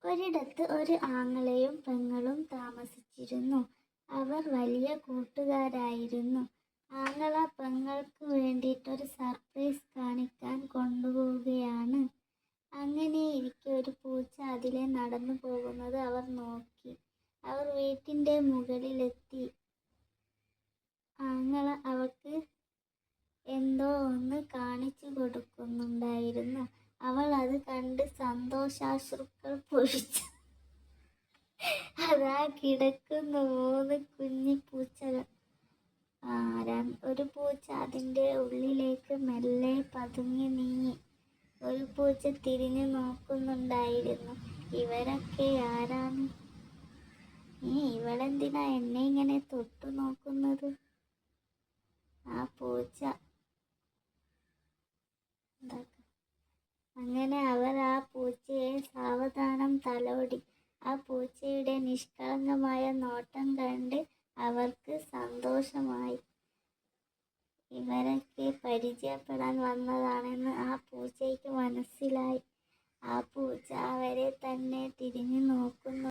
ഒരിടത്ത് ഒരു ആങ്ങളയും പെങ്ങളും താമസിച്ചിരുന്നു. അവർ വലിയ കൂട്ടുകാരായിരുന്നു. ആങ്ങള പെങ്ങൾക്ക് വേണ്ടിയിട്ടൊരു സർപ്രൈസ് കാണിക്കാൻ കൊണ്ടുപോവുകയാണ്. അങ്ങനെയിരിക്കെ ഒരു പൂച്ച അതിലെ നടന്നു പോകുന്നത് അവർ നോക്കി. അവർ വീട്ടിൻ്റെ മുകളിലെത്തി. ആങ്ങള അവൾക്ക് എന്തോ ഒന്ന് കാണിച്ചു കൊടുക്കുന്നുണ്ടായിരുന്നു. അവൾ അത് കണ്ട് സന്തോഷാശ്രുക്കൾ പൊഴിച്ചു. അതാ കിടക്കുന്നു 3 കുഞ്ഞി പൂച്ചകൾ. ഒരു പൂച്ച അതിൻ്റെ ഉള്ളിലേക്ക് മെല്ലെ പതുങ്ങി നീങ്ങി. ഒരു പൂച്ച തിരിഞ്ഞു നോക്കുന്നുണ്ടായിരുന്നു. ഇവരൊക്കെ ആരാണ്? ഇവളെന്തിനാ എന്നെ ഇങ്ങനെ തൊട്ടു നോക്കുന്നത്? ആ പൂച്ച അങ്ങനെ അവർ ആ പൂച്ചയെ സാവധാനം തലോടി. ആ പൂച്ചയുടെ നിഷ്കളങ്കമായ നോട്ടം കണ്ട് അവർക്ക് സന്തോഷമായി. ഇവരൊക്കെ പരിചയപ്പെടാൻ വന്നതാണെന്ന് ആ പൂച്ചയ്ക്ക് മനസ്സിലായി. ആ പൂച്ച അവരെ തന്നെ തിരിഞ്ഞു നോക്കുന്നു.